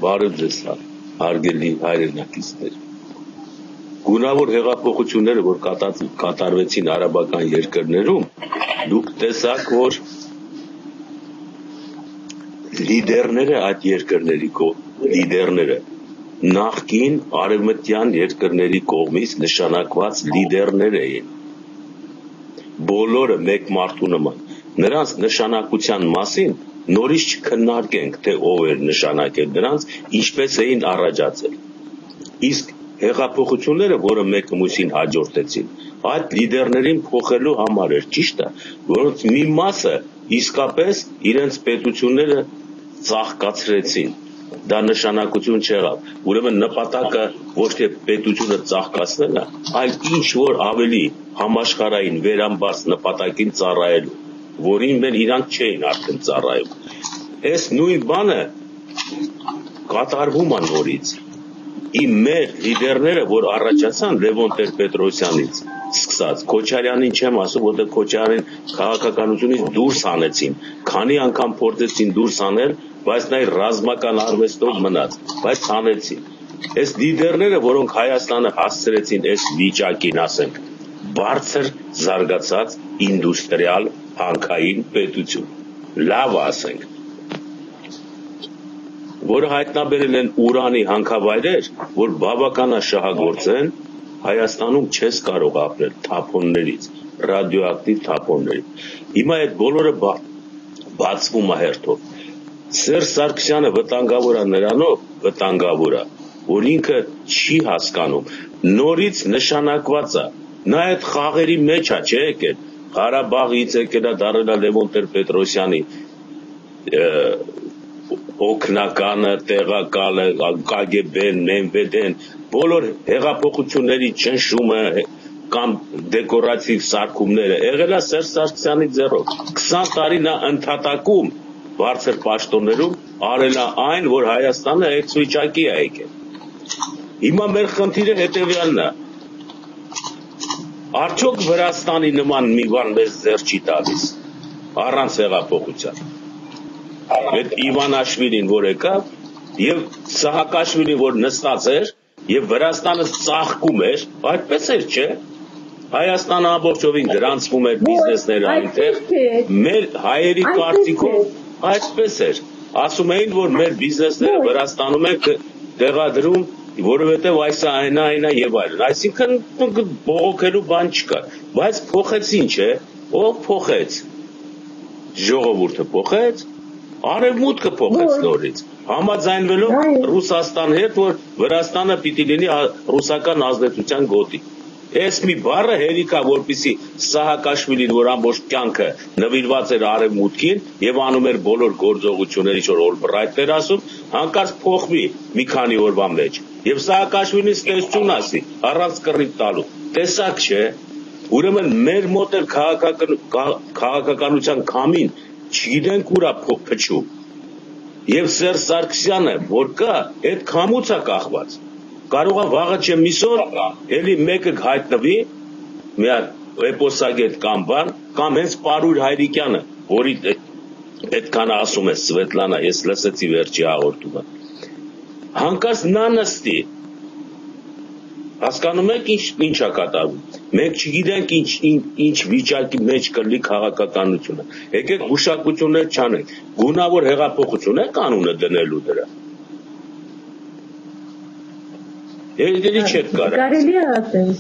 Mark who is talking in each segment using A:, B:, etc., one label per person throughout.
A: Բարև ձեզ հարգելի հայրենակիցներ։ Գունավոր հեղափոխությունները, որ կատարվեցին արաբական երկրներում, դուք տեսաք, որ լիդերները այդ երկրների լիդերները նախկին արևմտյան երկրների կողմից նշանակված լիդերներ էին։ Բոլորը մեկ մարդու նման։ Նրանց նշանակության մասին նորից չքննարկենք, թե ով էր նշանակել նրանց, ինչպես էին առաջացել։ Իսկ հեղափոխությունները, որը մեկը մյուսին հաջորդեցին, այդ լիդերներին փոխելու համար էր, ճիշտ է, որոնց մի մասը իսկապես իրենց պետությունները ծաղկացրեցին։ Դա նշանակություն չեղավ։ Ուրեմն նպատակը ոչ թե պետությունը ծաղկացնելն է, այլ ինչ որ ավելի համաշխարհային վերամբարձ նպատակին ծառայելու, որին մեր իրանք չէին արդեն ծառայում։ Այս նույն բանը կատարվում է նորից։ Մեր լիդերները, որ առաջացան Լևոն Տեր-Պետրոսյանից սկսած, Քոչարյանին չեմ ասում, որտեղ Քոչարյանին քաղաքականությունից դուրս հանեցին, քանի անգամ փորձեցին դուրս հանել, բայց նա ռազմական արվեստով մնաց, բայց հանեցին։ Այս լիդերները, որոնք Հայաստանը հասցրեցին այս վիճակին, ասենք, բարձր զարգացած ինդուստրիալ հանքային պետություն, լավ ասենք, որը հայտնաբերել են ուրանի հանքավայրեր, որ բավականաշահագործ են, Հայաստանում չես կարող ապրել թափոններից, ռադիոակտիվ թափոններից։ Հիմա այդ բոլորը բացվում է հերթով։ Սերժ Սարգսյանը վտանգավոր է նրանով, վտանգավոր է, որ ինքը չի հասկանում, նորից նշանակված է, նա այդ խաղերի մեջ է, չէ՞ եկել, Ղարաբաղից եկել է, դարել է Լևոն Տեր-Պետրոսյանի օգնականը, տեղակալը, KGB-ն, MVD-ն, բոլոր հեղափոխությունների ճնշումը կամ դեկորատիվ սարքումները եղել է Սերժ Սարգսյանի ձեռով։ 20 տարի նա ընդհատակում բարձր պաշտոններում արել է այն, որ Հայաստանը այդ վիճակի է եկել։ Հիմա մեր խնդիրը հետևյալն է։ Արդյոք Վրաստանի նման մի բան մեզ ձեռ չի տալիս առանց հեղափոխության։ Այդ Իվանաշվիլին, որ եկավ, եւ Սահակաշվիլին, որ նստած էր, եւ Վրաստանը ծաղկում էր, այդպես էր, չէ՞։ Հայաստանը ամբողջովին գրանցվում էր բիզնեսները այնտեղ, մեր հայերի կարծիքով այդպես էր։ Ասում էին, որ մեր բիզնեսները Վրաստանում են տեղադրում, որովհետեւ այսա այնա եւ այլն։ Այսինքն բողոքելու բան չկա, բայց փոխեցին, չէ՞։ Ով փոխեց։ Ժողովուրդը փոխեց, Արևմուտքը փոխեց նորից, համաձայնվելով Ռուսաստանի հետ, որ Վրաստանը պիտի լինի ռուսական ազդեցության գոտի։ Այս մի բառը հերիք է, որպեսզի Սահակաշվիլին, որ ամբողջ կյանքը նվիրված էր Արևմուտքին եւ անում էր բոլոր գործողությունները, ինչ որ Օլբրայթն էր ասում, հանկարծ փոխվի մի քանի օրվա մեջ։ Եվ Սահակաշվիլին սկսեցուն ասի, առանց կռիվ տալու։ Տեսակ չէ։ Ուրեմն մեր մոտ էլ քաղաքականության քամին չգիտենք ուր է փչում։ Եվ Սերժ Սարգսյանը, որ կա, այդ քամուց է կախված։ Կարող է վաղը չէ միսօր էլի մեկը հայտնվի, մի հատ էպոսագետ կամ բան, կամ հենց Պարույր Հայրիկյանը, որի այդքան ասում է Սվետլանա, ես լսեցի վերջի հաղորդումը։ Հանկարծ նա նստի։ Հասկանում եք ինչ է կատարվում։ Մենք չգիտենք ինչ վիճակի մեջ կլինի քաղաքականությունը։ Եկեք հուշակություններ չանենք։ Գունավոր հեղափոխություն է կանոնը դնելու դրա։ Եկելի չեք կարող։
B: Կարելի է ասել։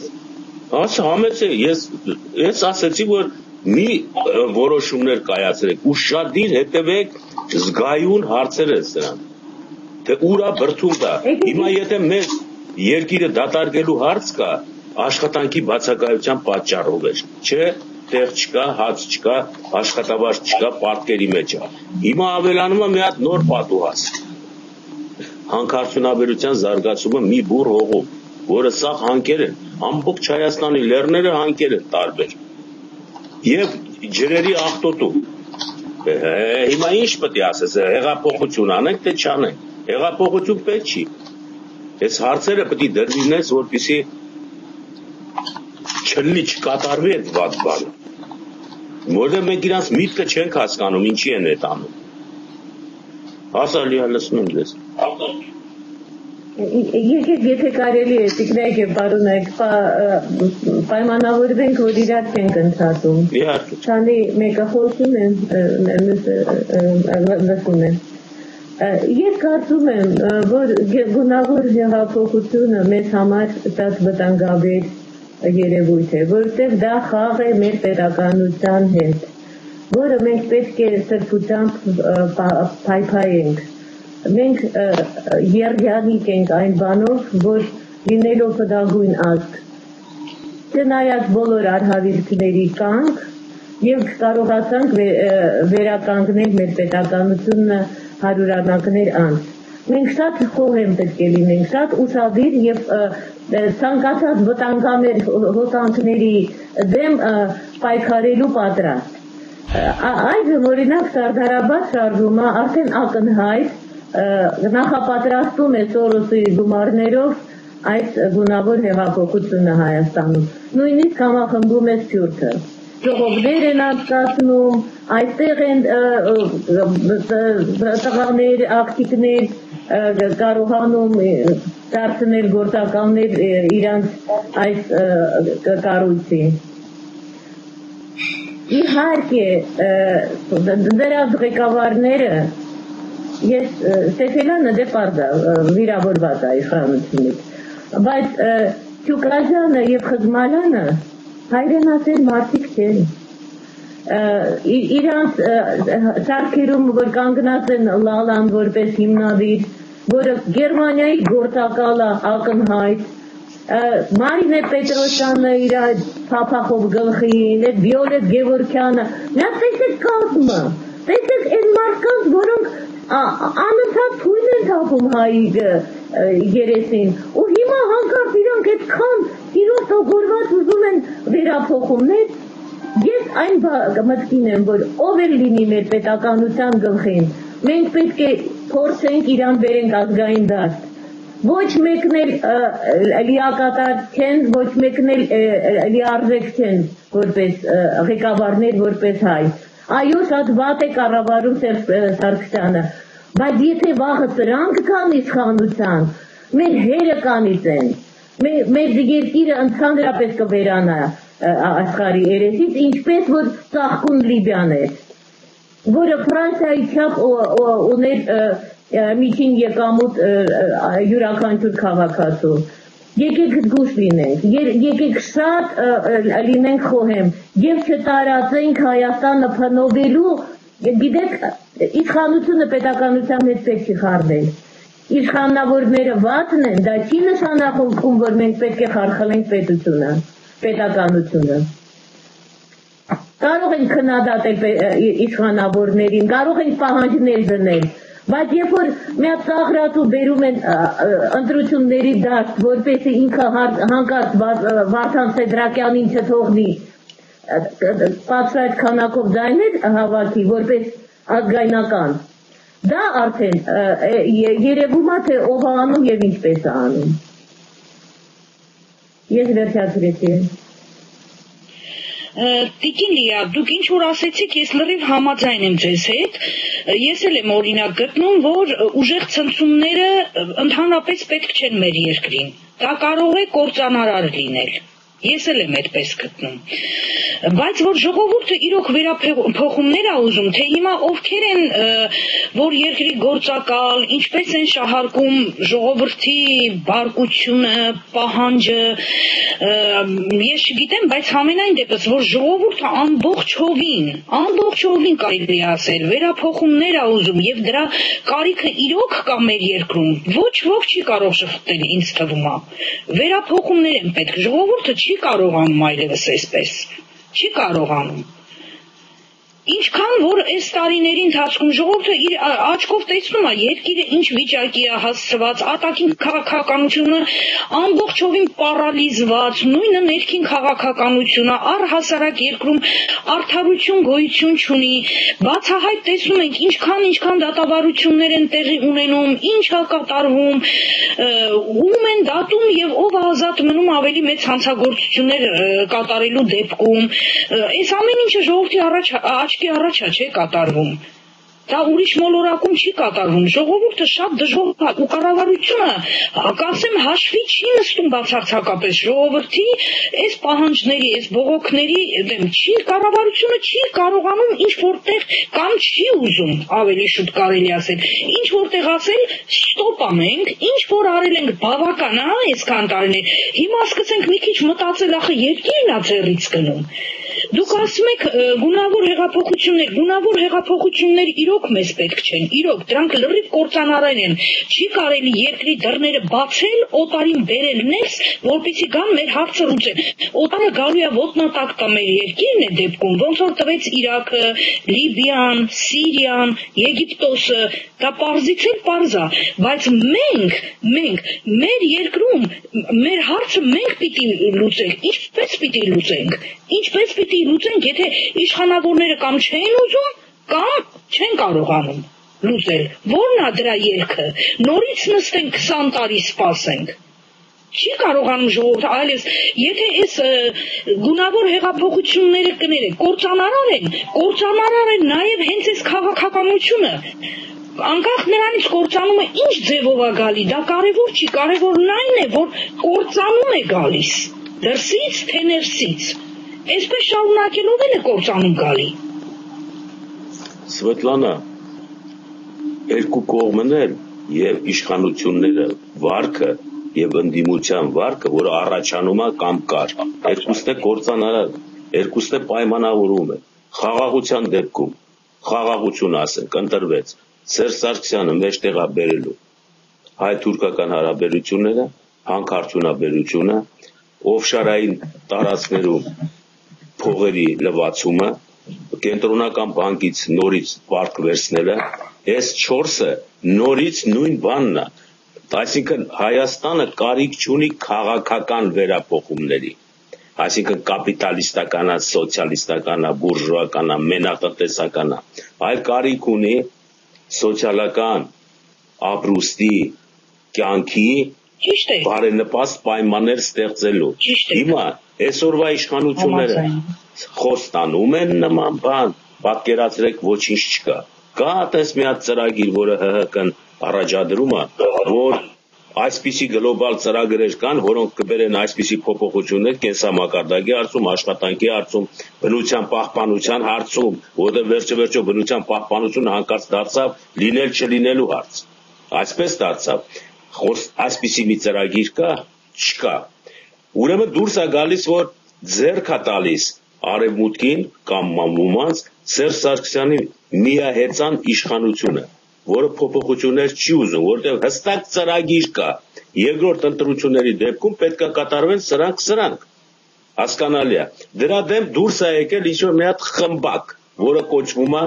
A: Ասա համեցե, ես ասեցի, որ մի որոշումներ կայացրեք, ուշադիր հետևեք զգայուն հարցեր են սրան։ Թե ուրա բրդում դա։ Հիմա եթե մեր երկիրը դատարկելու հարց կա, աշխատանքի բացակայության պատճառով էր, չէ՞, տեղ չկա, հաց չկա, աշխատավարձ չկա, պարտքերի մեջ է։ Հիմա ավելանում է մի հատ նոր պատուհաս։ Հանքարդյունաբերության զարգացումը մի բուռ հողում, որը սա հանքեր են, ամբողջ Հայաստանի լեռները հանքեր են տարբեր։ Եվ ջրերի աղտոտում։ Հիմա ինչ պետք է ասես, հեղափոխություն անենք, թե չանենք։ Հեղափոխություն պետք չի։ Այս հարցերը պետք է դրվին այս, որպեսզի չլինի, չկատարվի այդ վատ բանը։ Որտեղ մենք իրանց միտքը չենք հասկանում, ինչի են այդ անում։ Հասալի լսնում ես։
B: Եթե կարելի է տիկնայք եւ պարոնայք պայմանավորվենք, որ իրար չենք ընդհատում։
A: Իհարկե։
B: Քանի մեկը խոսում են, լսում են։ Ես կարծում եմ, որ գունավոր հեղափոխությունը մեզ համար շատ վտանգաբեր երևույթ է, որովհետև դա խաղ է մեր պետականության հետ, որը մենք պետք է սրբությամբ փայփայենք։ Մենք երջանիկ ենք այն բանով, որ լինելով հդագույն ազգ, չնայած բոլոր արհավիրքների կանք եւ կարողացանք վերականգնել մեր պետականությունը հարյուրամյակներ անց։ Մենք շատ խոհեմ պետք է լինենք, շատ ուշադիր եւ ցանկացած վտանգամեր հոսանքների դեմ պայքարելու պատրաստ։ Այժմ օրինակ Սարդարաբադ շարժումը արդեն ակնհայտ նախապատրաստում է Սորոսի գումարներով այդ գունավոր հեղափոխությունը Հայաստանում։ Նույնիսկ համախմբում է Սփյուռքը։ Ժողովներ են անցկացնում, այստեղ են տղաներ, ակտիվներ կարողանում դարձնել գործականներ իրանց այս կառույցին։ Իհարկե, դրանց ղեկավարները Ես Ստեփանյանը դե պարզա վիրավորված է իշխանությունից, բայց Չուկրաջյանը եւ Խզմալյանը հայրենասեր մարդիկ չեն։ Իրանց սարքերում, որ կանգնած են Լալան որպես հիմնադիր, որը Գերմանիայի գործակալ է ակնհայտ, Մարինե Պետրոսյանը իր փափախով գլխին, այդ Վիոլետ Գևորգյանը, նա տեսեք կազմը, տեսեք այն մարդկանց, որոնք անընդհատ թույլ են թափում հայի երեսին, ու հիմա հանկարծ իրանք այդքան իրոք տողորված ուզում են վերափոխումներ։ Ես այն մտքին եմ, որ ով էլ լինի մեր պետականության գլխին, մենք պետք է փորձենք իրան բերենք ազգային դաշտ։ Ոչ մեկն էլ լիակատար չեն, ոչ մեկն էլ լիարժեք չեն որպես ղեկավարներ, որպես հայ։ Այո, շատ վատ է կառավարում Սարգսյանը, բայց եթե վաղը սրանք կան իշխանության, մեր հերը կանիծեն, մեր երկիրը ընդհանրապես կվերանա աշխարհի երեսից, ինչպես որ ծաղկուն Լիբիան էր, որը Ֆրանսիայի չափ ուներ միջին եկամուտ յուրաքանչյուր քաղաքացու։ Եկեք զգուշ լինենք, եկեք շատ լինենք խոհեմ եւ չտարածենք Հայաստանը փնովելու, գիտեք, իշխանությունը պետականության հետ պետք չի խառնել։ Իշխանավորները վատն են, դա չի նշանակում, որ մենք պետք է խարխլենք պետականությունը։ Կարող ենք քննադատել իշխանավորներին, կարող ենք պահանջներ դնել, բայց երբ որ մի հատ ծաղրատու բերում են ընտրությունների դաշտ, որպեսզի ինքը հանկարծ Վարդան Սեդրակյանին չթողնի պատշաճ քանակով ձայներ հավաքի, որպես ազգայնական, դա արդեն երևում է, թե ով է անում եւ ինչպես է անում։ Ես վերջացրեցի։
C: Տիկին Լիա, դուք ինչ որ ասեցիք, ես լրիվ համաձայն եմ ձեզ հետ։ Ես էլ եմ օրինակ գտնում, որ ուժեղ ցնցումները ընդհանրապես պետք չեն մեր երկրին։ Դա կարող է կործանարար լինել։ Ես էլ եմ այդպես գտնում։ Բայց որ ժողովուրդը իրոք վերափոխումներ է ուզում, թե հիմա ովքեր են, որ երկրի գործակալ, ինչպես են շահարկում ժողովրդի բարկությունը, պահանջը, ես չգիտեմ, բայց համենայն դեպս, որ ժողովուրդը ամբողջ հովին կարելի է ասել, վերափոխումներ է ուզում եւ դրա կարիքը իրոք կա մեր երկրում։ Ոչ ոք չի կարող շփոթել, ինձ թվում է։ Վերափոխումներ են պետք, ժողովուրդը չի կարողանում այլևս այսպես, չի կարողանում։ Ինչքան որ այս տարիների ընթացքում ժողովուրդը իր աչքով տեսնում է երկիրը ինչ վիճակի է հասցված, արտաքին քաղաքականությունը ամբողջովին պարալիզված, նույնը ներքին քաղաքականությունը, առհասարակ երկրում արդարություն գոյություն չունի, բացահայտ տեսնում ենք ինչքան դատավարություններ են տեղի ունենում, ինչ է կատարվում, ում են դատում եւ ով ազատ մնում ավելի մեծ հանցագործություններ կատարելու դեպքում, այս ամեն ինչը ժողովրդի աչքի առաջ է, չէ, կատարվում։ Դա ուրիշ մոլորակում չի կատարվում, ժողովուրդը շատ դժոխք ու կառավարությունը, կասեմ, հաշվի չի նստում բացարձակապես ժողովրդի այս պահանջների, այս բողոքների դեմ, կառավարությունը չի կարողանում ինչ որտեղ կամ չի ուզում, ավելի շուտ կարելի ասել, ինչ որտեղ ասել, ստոպ անենք, ինչ որ արել ենք բավական է, այսքան տարիներ, հիմա սկսենք մի քիչ մտածել, ախը երկիրն է ձեռից գնում։ Դուք ասում եք գունավոր հեղափոխություններ իրոք մեզ պետք չեն, իրոք դրանք լրիվ կործանարան են, չի կարելի երկրի դռները բացել, օտարին բերել ներս, որպեսզի գան մեր հարցը լուծեն։ Օտարը գալու է ոտնատակ տա մեր երկիրն է դեպքում, ոնց որ տվեց Իրաքը, Լիբիան, Սիրիան, Եգիպտոսը, դա պարզից էլ պարզ է, բայց մենք մեր երկրում մեր հարցը մենք պիտի լուծենք, ինչպես պիտի լուծենք, եթե իշխանավորները կամ չեն ուզում, կամ չեն կարողանում լուծել։ Որն է դրա ելքը։ Նորից նստենք 20 տարի սպասենք։ Չի կարողանում ժողովուրդը, այլևս եթե այս գունավոր հեղափոխությունները կներեք, կործանարար են նաև հենց այս քաղաքականությունը։ Անկախ նրանից կործանումը ինչ ձևով է գալի, դա կարևոր չի, կարևորն այն է, որ կործանում է գալիս, դրսից թե ներսից։ Այսպես շարունակելով էլ է կործանում գալի։
A: Սվետլանա, երկու կողմն էլ եւ իշխանությունները վարկը եւ ընդդիմության վարկը, որը առաջանում է կամ կար, երկուսն է կործանարար, երկուսն է պայմանավորում է։ Խաղաղության դեպքում, խաղաղություն ասենք, ընտրվեց Սերժ Սարգսյանը մեջտեղ է բերելու հայ-թուրքական հարաբերությունները, հանքարդյունաբերությունը, օֆշորային տարածքներում փողերի լվացումը, կենտրոնական բանկից նորից վարկ վերցնելը, այս 4-ը նորից նույն բանն է։ Այսինքն Հայաստանը կարիք չունի քաղաքական վերափոխումների, այսինքն կապիտալիստականա, սոցիալիստականա, բուրժուականա, մենատնտեսականա, այլ կարիք ունի սոցիալական ապրուստի կյանքի բարենպաստ պայմաններ ստեղծելու։ Հիմա այսօրվա իշխանությունները խոստանում են նման բան, պատկերացրեք ոչինչ չկա։ Կա այդպես մի հատ ծրագիր, որը ՀՀԿ-ն առաջադրում է, որ այսպիսի գլոբալ ծրագրեր կան, որոնք կբերեն այսպիսի փոփոխություններ կենսամակարդակի հարցում, աշխատանքի հարցում, բնության պահպանության հարցում, որտեղ վերջը բնության պահպանությունը հանկարծ դարձավ լինել չլինելու հարց։ Այսպես դարձավ, այսպիսի մի ծրագիր կա, չկա։ Ուրեմն դուրս է գալիս, որ ձեռք է տալիս արևմուտքին կամ մամումանց Սերժ Սարգսյանի միահեծան իշխանությունը, որը փոփոխություններ չի ուզում, որտեղ հստակ ծրագիր կա, երկրորդ ընտրությունների դեպքում պետք է կատարվեն սրանք, հասկանալի է։ Դրա դեմ դուրս է եկել ինչ-որ մի հատ խմբակ, որը կոչվում է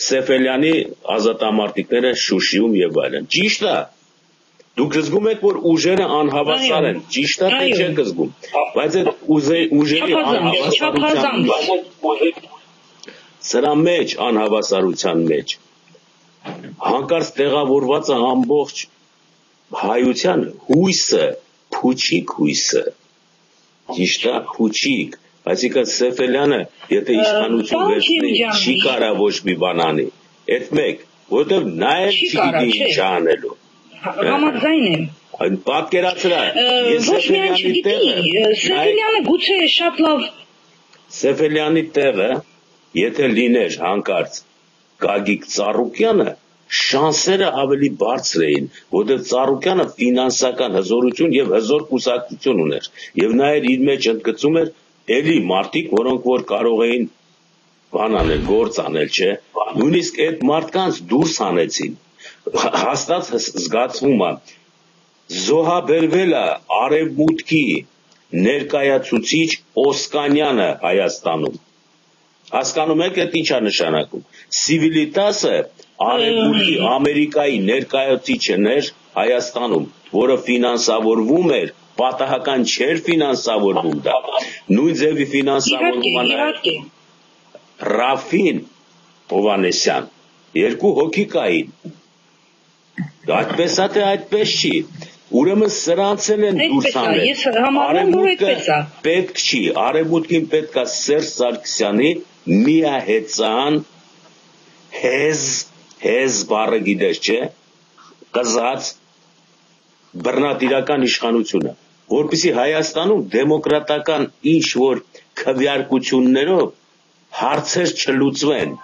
A: Սեֆելյանի ազատամարտիկները Շուշիում եւ այլն։ Ճիշտ է։ Դուք զգում եք, որ ուժերը անհավասար են, ճիշտ է, թե չեք զգում, բայց այդ ուժերի սրա մեջ անհավասարության մեջ հանկարծ տեղավորված է ամբողջ հայության հույսը, փուչիկ հույսը, ճիշտ է, փուչիկ, այսինքն Սեֆելյանը, եթե իշխանություն վերցնի, չի կարա ոչ մի բան անի, այդ մեկ, որովհետև նա էլ չգիտի ինչ անելու։
C: Համաձայն եմ։
A: Պատկերացրա,
C: ոչ միայն չգիտի, Սեֆելյանը գուցե շատ լավ։
A: Սեֆելյանի տեղը, եթե լիներ հանկարծ Գագիկ Ծառուկյանը, շանսերը ավելի բարձր էին, որտեղ Ծառուկյանը ֆինանսական հզորություն եւ հզոր կուսակցություն ուներ, եւ նա իր մեջ ընդգծում էր էլի մարդիկ, որոնք որ կարող էին բան անել, գործ անել, չէ, նույնիսկ այդ մարդկանց դուրս հանեցին։ Հաստատ զգացվում է զոհաբերվել է արևմուտքի ներկայացուցիչ Օսկանյանը Հայաստանում։ Հասկանում եք, այդ ինչ է նշանակում։ Սիվիլիտասը արևմուտքի Ամերիկայի ներկայացուցիչն էր Հայաստանում, որը ֆինանսավորվում էր, պատահական չէր ֆինանսավորվում դա։ Նույն ձևի ֆինանսավորվում է Ռաֆին Հովանեսյան, երկու հոգի կային։ Այդպես է, թե այդպես չի։ Ուրեմն սրանց են դուրս անել։ Արևմուտքը պետք չի, արևմուտքին պետք է Սերժ Սարգսյանի միահեծան հեզ բառը գիտես չէ, կզած բռնատիրական իշխանությունը, որպեսզի Հայաստանում դեմոկրատական ինչ որ քվեարկություններով հարցեր չլուծվեն,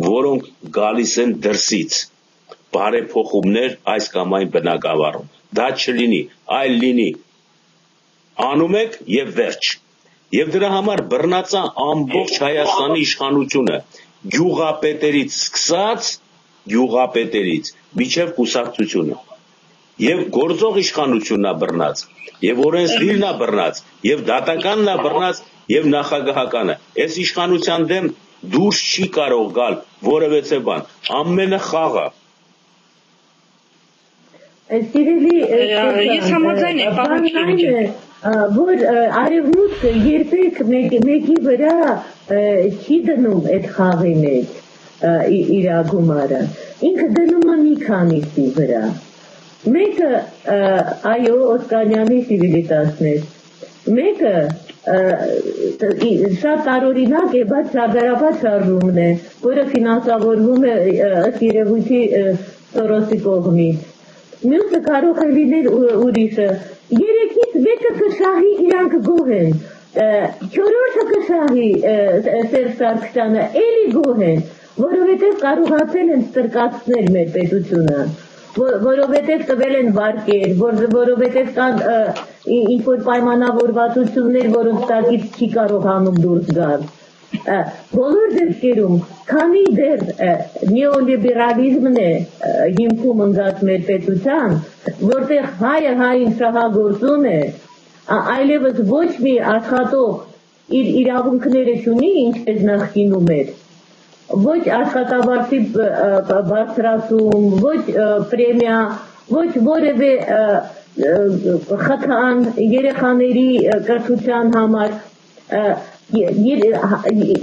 A: որոնք գալիս են դրսից, բարեփոխումներ այս կամ այն բնակավարում, դա չլինի, այլ լինի անում եք եւ վերջ, եւ դրա համար բռնացա ամբողջ Հայաստանի իշխանությունը, գյուղապետերից սկսած, գյուղապետերից միջև կուսակցությունը, եւ գործող իշխանությունն է բռնած, եւ օրենսդիրն է բռնած, եւ դատականն է բռնած, եւ նախագահականը, այս իշխանության դեմ դուրս չի կարող գալ որևէ բան, ամենը խաղը
C: Ես համաձայն եմ, պարոն
B: որ արևմուտքը երբեք մեկի վրա չի դնում այդ խաղի մեջ իր գումարը, ինքը դնում է մի քանիսի վրա, մեկը այո Օսկանյանի սիվիլիտասներ, մեկը շատ տարօրինակ է, բայց շարդարապատ շարժումն է, որը ֆինանսավորվում է ըստ երևույթի Սորոսի կողմից, մյուսը կարող է լինել ուրիշը, երեքից մեկը կշահի իրանք գոհ են, չորրորդը կշահի Սերժ Սարգսյանը, էլի գոհ են, որովհետև կարողացել են ստրկացնել մեր պետությունը, որովհետև տվել են վարկեր, որովհետև կան ինչ-որ պայմանավորվածություններ, որոնց տակից չի կարողանում դուրս գալ, բոլոր դեպքերում, քանի դեռ նեոլիբերալիզմն է հիմքում ընկած մեր պետության, որտեղ հայը հային շահագործում է, այլևս ոչ մի աշխատող իր իրավունքները չունի, ինչպես նախկինում էր, ոչ աշխատավարձի բարձրացում, ոչ պրեմիա, ոչ որևէ խթան երեխաների կրթության համար,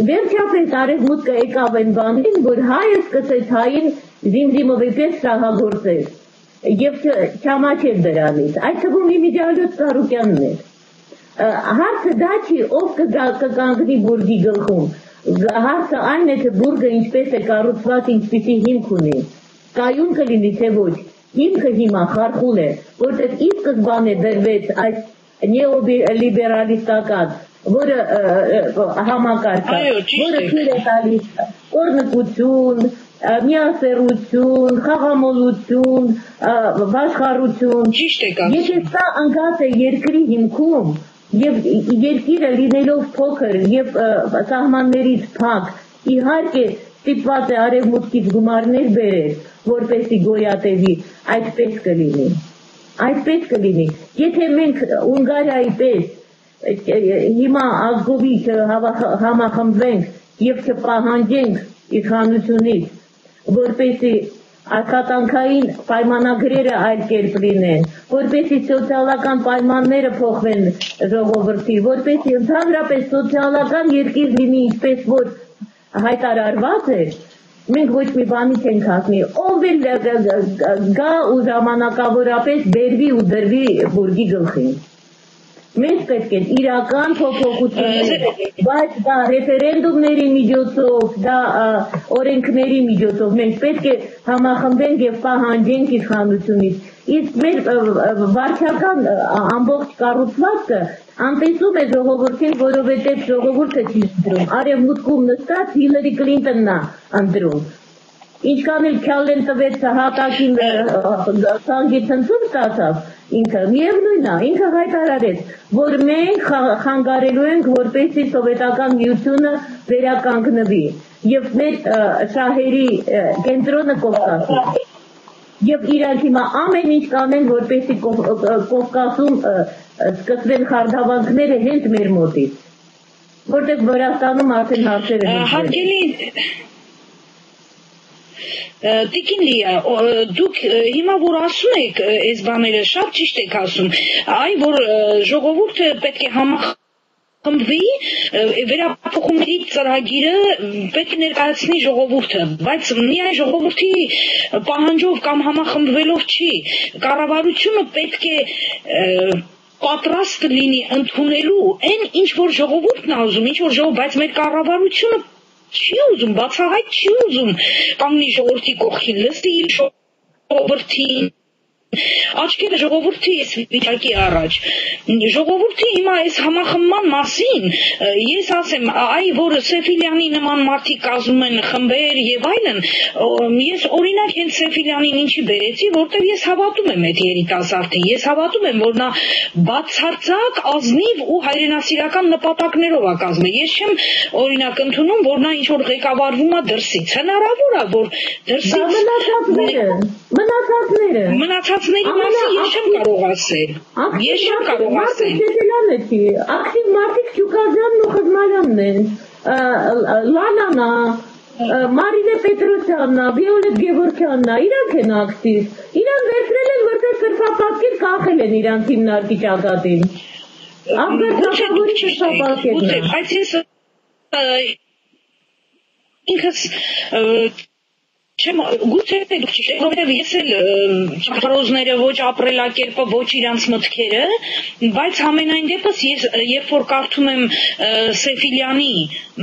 B: վերջապես արևմուտքը եկավ այն բանին, որ հայը սկսեց հային զիմզիմովի պես շահագործել եւ չամաչել դրանից, այդ թվում Իմիջիալոց Սարուկյանն էր, հարցը դա չի, ով կկանգնի բուրգի գլխում, հարցը այն է, թե բուրգը ինչպես է կառուցված, ինչպիսի հիմք ունի, կայուն կլինի թե ոչ, հիմքը հիմա խարխուլ է, որտեղ ի սկզբանե դրվեց այս նեոլիբերալիստական, որը համակարգը, որը թույլ է տալիս օրնկություն, միասեռություն, խաղամոլություն, վաշխառություն, եթե սա ընկած է երկրի հիմքում, եւ երկիրը լինելով փոքր եւ սահմաններից փակ, իհարկե ստիպված է արևմուտքից գումարներ բերել, որպեսզի գոյատևի, այդպես կլինի, եթե մենք Ունգարիայի պես հիմա ազգովի համախմբվենք եւ չպահանջենք իշխանությունից, որպեսզի աշխատանքային պայմանագրերը այլ կերպ լինեն, որպեսզի սոցիալական պայմանները փոխվեն ժողովրդի, որպեսզի ընդհանրապես սոցիալական երկիր լինի, ինչպես որ հայտարարված է, մենք ոչ մի բանի չենք հասնի, ով էլ գա ու ժամանակավորապես բերվի ու դրվի բուրգի գլխին։ Մենք պետք է իրական փոփոխություններ, բայց դա ռեֆերենդումների միջոցով, դա օրենքների միջոցով, մենք պետք է համախմբենք եւ պահանջենք իշխանությունից, իսկ մեր վարչական ամբողջ կառուցվածքը անտեսում է ժողովրդին, որովհետեւ ժողովուրդը չի ընտրում, արևմուտքում նստած Հիլարի Քլինտոնն է ընտրում, ինչքան էլ քյալեն տվեց հատակին ցանկի ցնցում ստացավ, ինքը միևնույնն է, ինքը հայտարարեց, որ մենք խանգարելու ենք, որպեսզի սովետական միությունը վերականգնվի եւ մեր շահերի կենտրոնը Կովկասում։ Եվ իրանք հիմա ամեն ինչ կանեն, որպեսզի Կովկասում սկսվեն խարդավանքները հենց մեր մոտից, որտեղ Վրաստանում արդեն հարցերը
C: հարգելի Տիկին Լիա, դուք հիմա որ ասում եք այս բաները շատ ճիշտ եք ասում, այն որ ժողովուրդը պետք է համախմբվի, վերափոխումների ծրագիրը պետք է ներկայացնի ժողովուրդը, բայց միայն ժողովրդի պահանջով կամ համախմբվելով չի, կառավարությունը պետք է պատրաստ լինի ընդունելու այն ինչ որ ժողովուրդն է ուզում, ինչ որ բայց մեր կառավարությունը չի ուզում, բացահայտ չի ուզում կանգնի ժողովրդի կողքին, լսի ժողովրդին, աչքերը ժողովրդի էս վիճակի առաջ, ժողովրդի հիմա այս համախմբման մասին, ես ասեմ, այ որ Սեֆիլյանի նման մարդիկ կազմում են խմբեր եւ այլն, ես օրինակ հենց Սեֆիլյանին ինչի բերեցի, որտեղ ես հավատում եմ այդ երիտասարդին, ես հավատում եմ, որ նա բացարձակ ազնիվ ու հայրենասիրական նպատակներով է կազմել, ես չեմ օրինակ ընդունում, որ նա ինչ-որ ղեկավարվում է դրսից, հնարավոր է, որ դրսից Մնացածների մասին ես չեմ կարող ասել։ Ես չեմ կարող ասել։
B: Ակտիվ մարդիկ Ճուկազյանն ու Խզմարյանն են, Լալանա, Մարինե Պետրոսյանն, Վիոլետ Գևորգյանն, իրանք են ակտիվ։ Իրանք վերցրել են, որտեղ սրբապատկեր կախել են իրանք հիմնարկի ճակատին։ Աղբերտակավորի սրբապատկերն է։
C: Բայց ես ինքս գուցե դուք ճիշտ որովհետև ես էլ չափարոզները ոչ ապրելակերպը ոչ իրանց մտքերը, բայց համենայն դեպս ես երբ որ կարդում եմ Սեֆիլյանի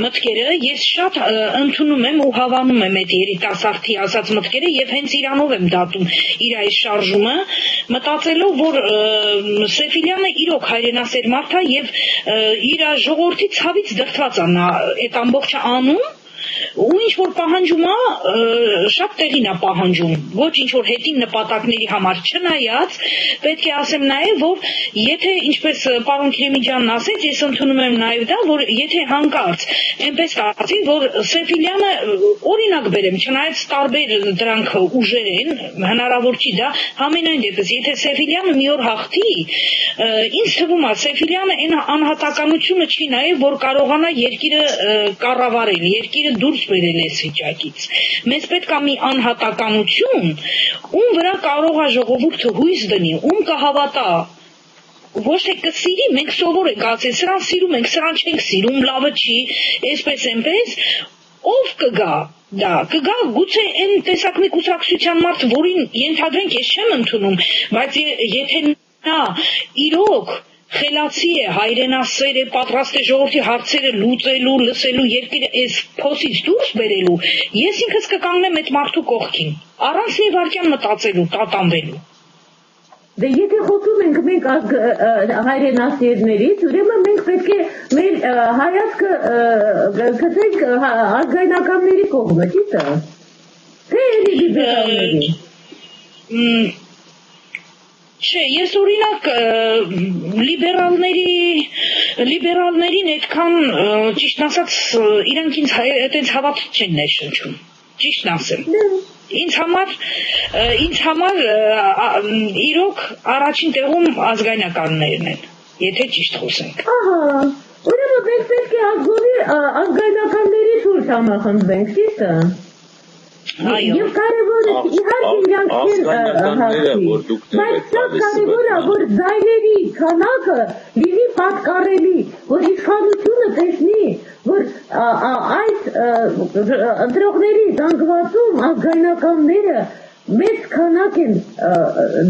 C: մտքերը, ես շատ ընդունում եմ ու հավանում եմ այդ երիտասարդի ասած մտքերը եւ հենց իրանով եմ դատում իր այս շարժումը, մտածելով որ Սեֆիլյանը իրոք հայրենասեր մարդ է եւ իր ժողովրդի ցավից դրդված է նա այդ ամբողջը անում ու ինչ որ պահանջում է շատ տեղին է պահանջում ոչ ինչ որ հետին նպատակների համար չնայած պետք է ասեմ նաև որ եթե ինչպես պարոն Քրեմիջյանն ասեց ես ընդունում եմ նաև դա որ եթե հանկարծ այնպես կարծի որ Սեֆիլյանը օրինակ բերեմ չնայած տարբեր դրանք ուժեր են հնարավոր չի դա համենայն դեպս եթե Սեֆիլյանը մի օր հաղթի ինձ թվում է Սեֆիլյանը այն անհատականությունը չի նաև որ կարողանա երկիրը կառավարել երկիրը դուրս բերել այս վիճակից։ Մեզ պետք է մի անհատականություն, ում վրա կարող է ժողովուրդը հույս դնի, ում կհավատա։ Ոչ թե կսիրի, մենք սովոր ենք ասել, սրան սիրում ենք, սրան չենք սիրում, լավը չի, այսպես այնպես, ով կգա դա, կգա գուցե այն տեսակ մի կուսակցության մարդ, որին ենթադրենք ես չեմ ընդունում, բայց եթե նա իրոք խելացի է, հայրենասեր է, պատրաստ է ժողովրդի հարցերը լուծելու, լսելու, երկիրը այս փոսից դուրս բերելու, ես ինքս կկանգնեմ այդ մարդու կողքին, առանց մի վայրկյան մտածելու, տատանվելու։
B: Դե եթե խոսում ենք մենք հայրենասերներից, ուրեմն մենք պետք է մեր հայացքը գցենք ազգայնականների կողմը, ճիշտ է։ Թե լիբերալների։
C: Չէ, ես օրինակ լիբերալներին այդքան ճիշտ ասած իրանք ինձ այդպես հավատ չեն ներշնչում։ Ճիշտն ասեմ։ Ինձ համար իրոք առաջին տեղում ազգայնականներն են, եթե ճիշտ խոսենք։
B: Ահա, ուրեմն մենք պետք է ազգայնականների շուրջ համախմբենք, ճիշտ է։ Եվ կարևորը իհարկե իրանք չեն հաղթի, բայց շատ կարևոր է, որ ձայների քանակը լինի պատկառելի, որ իշխանությունը տեսնի, որ այս ընտրողների զանգվածում ազգայնականները մեծ քանակ են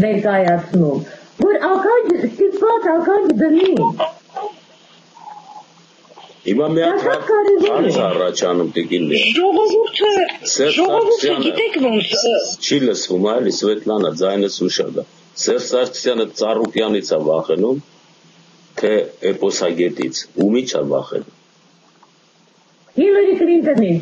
B: ներկայացնում, որ ականջ ստիպված ականջ դնի։
A: Հիմա մի հատ հարց առաջանում տիկիններ։
C: Ժողովուրդը գիտեք ոնց
A: չի լսվում, այլ Սվետլանա ձայնս ուշադա։ Սերժ Սարգսյանը Ծառուկյանից է վախենում, թե էպոսագետից, ումից է վախենում։
B: Հիլարի Քլինտոնից։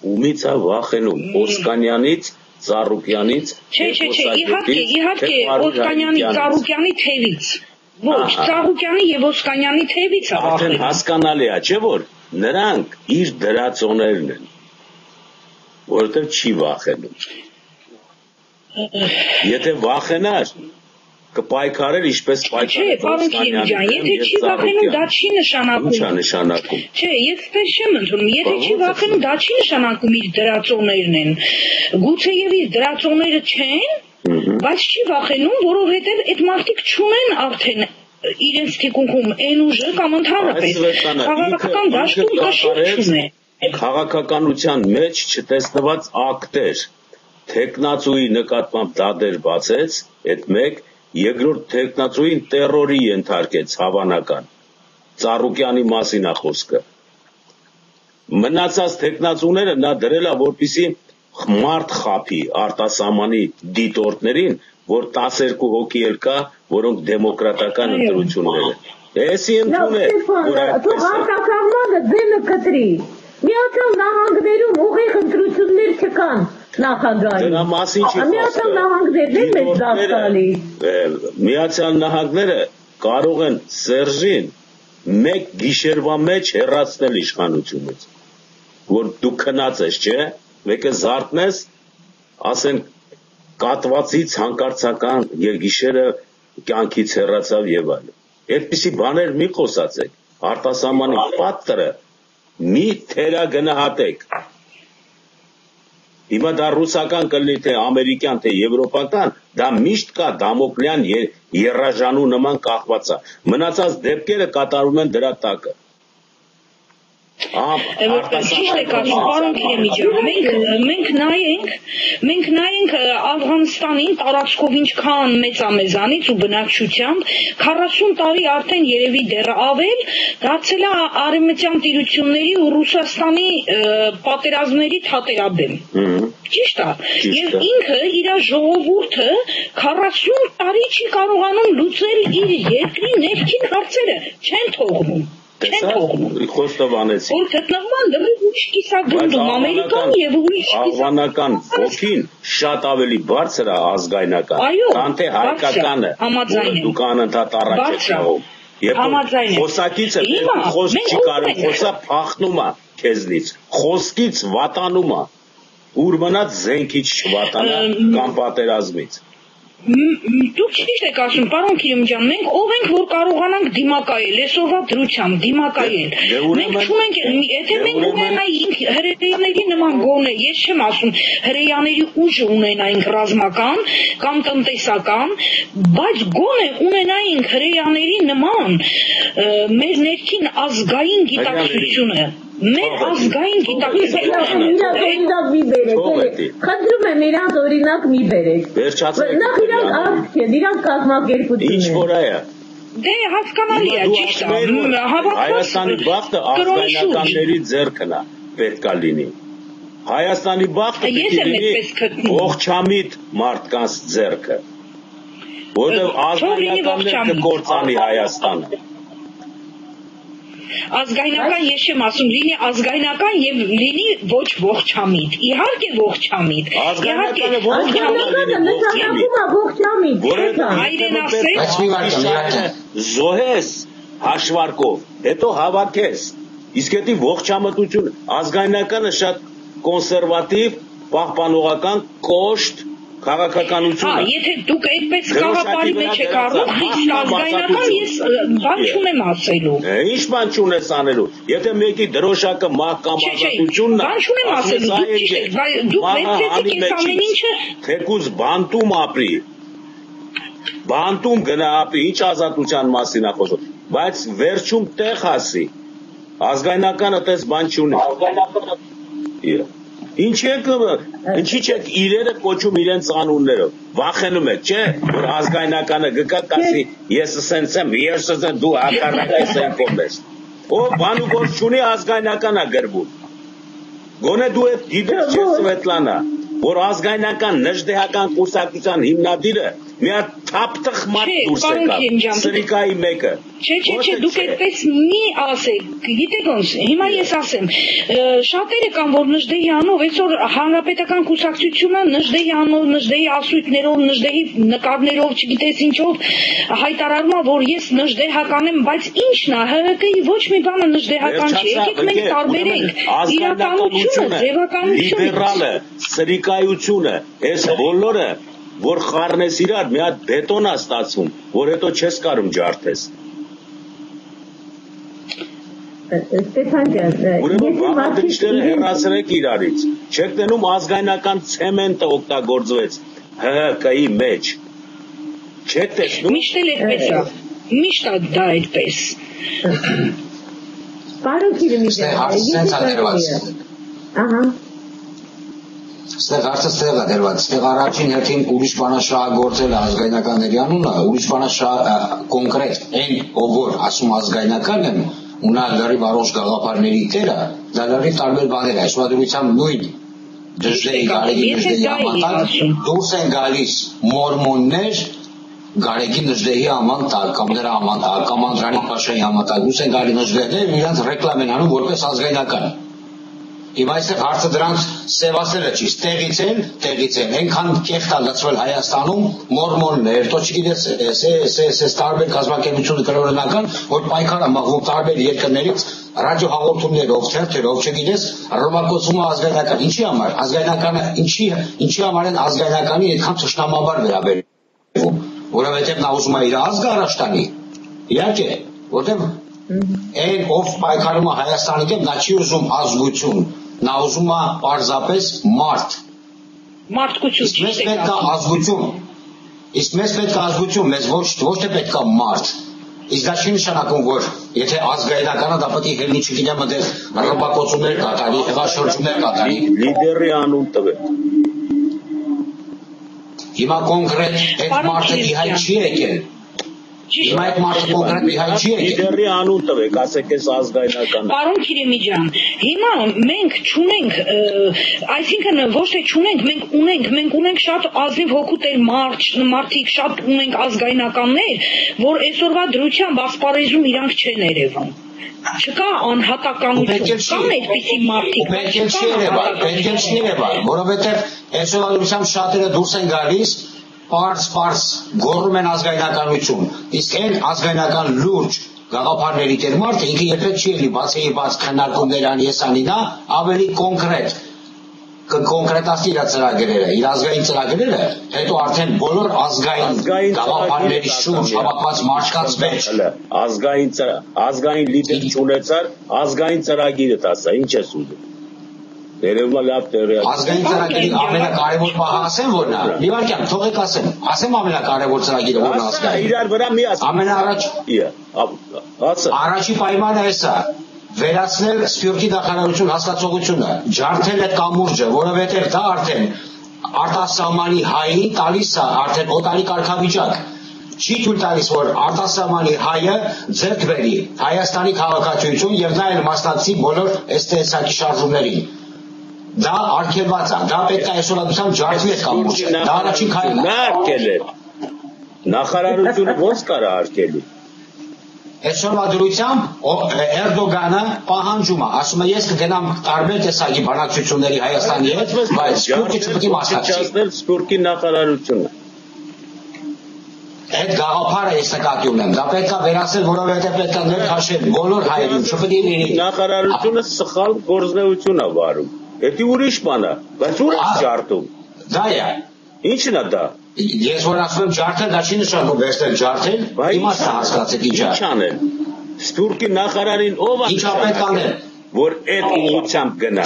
A: Ումից է վախենում, Օսկանյանից, Ծառուկյանից,
C: իհարկե, Օսկանյանի, Ծառուկյանի թևից։ Ոչ, Ծառուկյանի եւ Օսկանյանի թևից է վախենում։
A: Արդեն հասկանալի է, չէ՞ որ նրանք իր դրածոներն են, որովհետեւ չի վախենում։ Եթե վախենար, կպայքարեր ինչպես պայքարել
C: Օսկանյանը։ Եթե չի վախենում, դա չի նշանակում։
A: Ի՞նչ է նշանակում։
C: Չէ, ես այդպես չեմ ընդունում։ Եթե չի վախենում, դա չի նշանակում իր դրածոներն են։ Գուցե եւ իր դրածոները չեն, բայց չի վախենում, որովհետև այդ մարդիկ չունեն արդեն իրենց թիկունքում այն ուժը կամ ընդհանրապես քաղաքական դաշտում կշիռ չունեն։
A: Քաղաքականության մեջ չտեսնված ակտեր թեկնածուի նկատմամբ դադեր բացեց, այդ մեկ, երկրորդ թեկնածուին տերորի ենթարկեց հավանական։ Ծառուկյանի մասին է խոսքը։ մնացած տեխնացուները նա դրել է որպեսզի մարդ խափի արտասահմանի դիտորդներին, որ 12 հոգի էլ կա, որոնք դեմոկրատական ընտրություններ են։ Էսի ընդուն է, որ
B: այդպես է։ Արտասահմանը ձենը կտրի։ Միացյալ Նահանգներում ուղիղ ընտրություններ չկան նախագահի։
A: Դրա մասին չի խոսքը։
B: Միացյալ Նահանգներն են մեծ դաս տալիս։
A: Միացյալ Նահանգները կարող են Սերժին մեկ գիշերվա մեջ հեռացնել իշխանությունից, որ դու քնած ես, չէ՞, մեկը զարթնես, ասեն կատվածից հանկարծական գիշերը կյանքից հեռացավ եւ այլն։ Այդպիսի բաներ մի խոսացեք, արտասահմանի պատրը մի թերագնահատեք։ Հիմա դա ռուսական կլինի, թե ամերիկյան, թե եվրոպական, դա միշտ կա դամոկլյան երաժանու նման կախված է։ Մնացած դեպքերը կատարում են դրա տակը։
C: Ճիշտ եք ասում, պարոն Քիրեմիջյան, մենք նայենք Աֆղանստանին տարածքով ինչքան մեծ է մեզանից ու բնակչությամբ 40 տարի արդեն երևի դեռ ավել դարձել է արևմտյան տիրությունների ու Ռուսաստանի պատերազմների թատերաբեմ։ Ճիշտ է։ Եվ ինքը իր ժողովուրդը 40 տարի չի կարողանում լուծել իր երկրի ներքին հարցերը, չեն թողնում։
A: Խոստովանեցի։
C: Որ գտնվում են լրիվ ուրիշ կիսագնդում, Ամերիկան եւ ուրիշ
A: Աֆղանական ոգին շատ ավելի բարձր է ազգայնական, քան թե հայկականը, որը դուք անընդհատ առաջ եք գնում։ Երբ խոսակիցը խոսք չի կարող խոսա, փախնում է քեզնից, խոսքից վատանում է, ուր մնաց զենքից չվատանա կամ պատերազմից։
C: Դուք ճիշտ եք ասում, պարոն Քիրեմիջյան, մենք ով ենք, որ կարողանանք դիմակայել, այսօրվա դրությամբ դիմակայել։ Մենք չունենք, եթե մենք ունենայինք հրեաների նման գոնե, ես չեմ ասում հրեաների ուժը ունենայինք ռազմական կամ տնտեսական, բայց գոնե ունենայինք հրեաների նման մեր ներքին ազգային գիտակցությունը։ Մեր ազգային գիտակցությունը
B: մի բերեք, խնդրում եմ իրանց օրինակ մի բերեք։ Նախ իրանք ազգ չեն, իրանք կազմակերպություն են։
A: Ինչ որ է։
C: Դե հասկանալի է, ճիշտ է։
A: Հայաստանի բախտը ազգայնականների ձեռքն է, պետք է լինի։ Հայաստանի բախտը պետք է լինի ողջամիտ մարդկանց ձեռքը, որտեղ ազգայնականները կկործանի Հայաստանը։
C: Ազգայնական ես չեմ ասում, լինի ազգայնական եւ լինի ոչ ողջամիտ։ Իհարկե ողջամիտ։
B: Իհարկե ողջամիտ։
A: Զոհես հաշվարկով, հետո հավաքես։ Իսկ դա ողջամտություն, ազգայնականը շատ կոնսերվատիվ, պահպանողական, կոշտ քաղաքականություն։
C: Եթե դուք այդպես կաղապարի մեջ եք առնում, խիստ ազգայնական, ես բան չունեմ ասելու։
A: Ինչ բան չունես անելու։ Եթե մեկի դրոշակը մահ կամ ազատությունն է,
C: բան չունեմ ասելու, դուք ճիշտ եք, դուք վերցրեցիք այս ամեն ինչը,
A: թեկուզ բանտում ապրի։ Բանտում գնա ապրի, ինչ ազատության մասին է խոսում, բայց վերջում տեղ հասի։ Ազգայնականը տես բան չունի։ Ինչի՞ չեք իրերը կոչում իրենց անուններով, վախենում եք, չէ, որ ազգայնականը գկա կասի, ես սենց եմ, ես սենց դու հակառակը սենքով ես։ Ով բան ու գործ չունի ազգայնական է գրվում։ Գոնե դու այդ գիտես չէ Սվետլանա, որ ազգայնական նժդեհական կուրսակցության հիմնադիրը մի հատ թափտխ մարդ դուրս եկավ, Սրիկայի մեկը։
C: Չէ, դուք այդպես մի ասեք, գիտեք ոնց, հիմա ես ասեմ, շատերը կան, որ Նժդեհի անով, այսօր հանրապետական կուսակցությունը Նժդեհի անով, Նժդեհի ասույթներով, Նժդեհի նկարներով, չգիտես ինչով հայտարարում է, որ ես նժդեհական եմ, բայց ի՞նչն է, ՀՀԿ-ի ոչ մի բանը նժդեհական չի, եկեք մենք տարբերենք իրականությունը, ձևականությունը,
A: լիբերալը, սրիկայությունը, այս բոլորը, որ խառնես իրար, մի հատ բետոն է ստացվում, որ հետո չես կարում ջարդես։
B: Ստեփան ջան,
A: ուրեմն բաղադրիչները հեռացրեք իրարից, չեք տենում ազգայնական ցեմենտը օգտագործվեց ՀՀԿ-ի մեջ, չեք տեսնում։
C: Միշտ էլ այդպես է, միշտ է դա այդպես։
B: Պարոն Քիրեմիջյան, ահա
D: Ստեղ հարցը ստեղ է դերված, ստեղ առաջին հերթին ուրիշ բանաշահագործել ազգայնականների անունը, ուրիշ բանաշահ կոնկրետ, այն ով որ ասում ազգայնական եմ, ունա լրիվ առողջ գաղափարների տերը, դա լրիվ տարբեր բաներ է, այսօրությամբ նույն դժդեի Գարեգին Նժդեհի համատակ դուրս են գալիս մորմոններ Գարեգին Նժդեհի համատակ կամ նրա համատակ կամ Անդրանիկ Փաշայի համատակ դուրս են գալիս նժդեհներ իրենց ռեկլամ են անում որպես ազգայնական Հիմա այստեղ հարցը դրանց սևացնելը չի, տեղից են, այնքան կեղտ է լցվել Հայաստանում մորմոններ, то չգիտես, տարբեր կազմակերպություններ կրոնական, որ պայքար է մղվում տարբեր երկրներից ռադիոհաղորդումներով, թերթերով, չգիտես, ռոմակոծումը ազգայնական, ինչի համար, ազգայնականը, ինչի համար են ազգայնականի այդքան թշնամաբար վերաբերվում, որովհետև նա ուզում է իր ազգը առաջ տանի, իհարկե, որտեղ Այն ով պայքարում է Հայաստանի դեմ, նա չի ուզում ազգություն, նա ուզում է պարզապես մարդ։
C: Մարդկություն
D: Իսկ մեզ պետք է ազգություն։ Իսկ մեզ պետք է ազգություն, մեզ ոչ թե պետք է մարդ։ Իսկ դա չի նշանակում, որ եթե ազգայնականը դա պետք է հելնի չգիտեմ այնտեղ ռոբակոծումներ կատարի, հեղաշրջումներ կատարի։
A: Լիդերի անուն տվեք։
D: Հիմա կոնկրետ այդ մարդը իհայտ չի եկել։ Հիմա այդ մարդը կոնկրետ իհայտ չի եկել։
A: Լիդերի անուն տվեք, ասեք այս ազգայնական։
C: Պարոն Քիրիմիջան, հիմա մենք չունենք, այսինքն ոչ թե չունենք, մենք ունենք շատ ազնիվ հոգուտեր մարդիկ, շատ ունենք ազգայնականներ, որ այսօրվա դրությամբ ասպարեզում իրանք չեն երևում։ Չկա անհատականություն, կան այդպիսի մարդիկ,
D: պետք է չի երևալ, որովհետև այսօրվա դրությամբ շատերը դուրս են գալիս Պարզ գոռում են ազգայնականություն, իսկ այն ազգայնական լուրջ գաղափարների տեր մարդը ինքը երբեք չի ելի բաց քննարկումներ անի եսանինա, ավելի կոնկրետացնի իր ծրագրերը, իր ազգային ծրագրերը, հետո արդեն բոլոր ազգային գաղափարների շուրջ հավաքված մարդկանց մեջ
A: ազգային լիդեր չունեցար, ազգային ծրագիրը տասա, ինչ ես ուզում։
D: Ազգային ծրագրի ամենակարևոր պահը ասեմ որն է։ Իվարկյան, թողեք ասեմ ամենակարևոր ծրագիրը որն է ազգային։
A: Իրար վրա մի
D: Առաջի պայմանը էսա վերացնել Սփյուռքի նախարարություն հասկացողությունը, ջարդել այդ կամուրջը, որովհետև դա արդեն արտասահմանի հային տալիս է արդեն օտարի կարգավիճակ։ Չի թույլ տալիս, որ արտասահմանի հայը ձեռք բերի Հայաստանի քաղաքացիություն եւ նա էլ մասնակցի բոլոր տեսակի շարժումներին։ Դա արգելված է, դա պետք է այսօրությամբ ջարդի այդ կամուրջը, դա առաջին քայլն է։
A: Նա արգել է, նախարարությունը ոնց կարա արգելի։
D: Այսօրվա դրությամբ Էրդոգանը պահանջում է, ասում է ես կգնամ տարբեր տեսակի բանակցությունների Հայաստանի հետ, բայց Սփյուռքի չպետք է մասնակցի։
A: Սփյուռքի նախարարությունը։
D: Այդ գաղափարը ես նկատի ունեմ, դա պետք է վերացնել, որովհետև պետք է ներքաշել բոլոր հայերին, չպետք է լինի։
A: Նախարարությունը սխալ գործունեություն է վարում։ Դա ուրիշ բան է, բայց ուրիշ ջարդում։
D: Դա է։
A: Ինչն է դա։
D: Ես որ ասում եմ ջարդել, դա չի նշանակում վերցնել ջարդել, իմաստը հասկացեք ինչ է։
A: Ինչ անել։ Սփյուռքի նախարարին ով է։
D: Ինչ պետք անել։
A: Որ այդ ուղղությամբ գնա։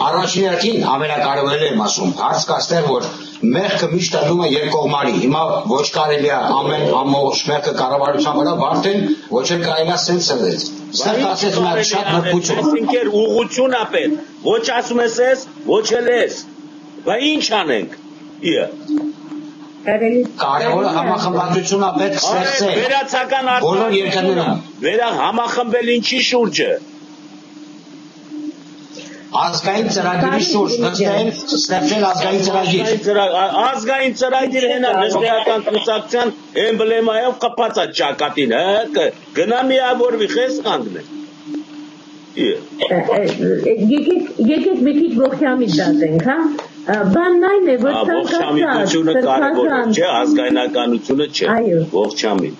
D: Առաջին հերթին ամենակարևորը եմ ասում, հարց կա ստեղ, որ մեղքը միշտ անում է երկկողմանի։ Հիմա ոչ կարելի է ամեն ամբողջ մեղքը կառավարության վրա վարտել, ոչ էլ կարելի է սենց սրել։ Ստեղ ասես մի հատ շատ մտքություն։
A: Այսինքն ուղղություն է պետք։ Ոչ ասում ես ես, ոչ էլ ես։ Բայց ինչ անենք։
D: Կարևորը համախմբվածություն է պետք ստեղծել։
A: Վերացական
D: բոլոր երկրներում։
A: Համախմբել ինչի շուրջը։
D: Ազգային ծրագրի շուրջ նստել, ստեղծել ազգային ծրագիր։
A: Ազգային ծրագիր հենա նժդեհական կուսակցության էմբլեմայով կապած է ճակատին, գնա միավորվի, խես կանգնե։
B: Եկեք մի քիչ ողջամիտ դատենք, հա։ Բանն այն է, որ
A: ողջամիտությունը կարևոր չէ, ազգայնականությունը չէ, ողջամիտ։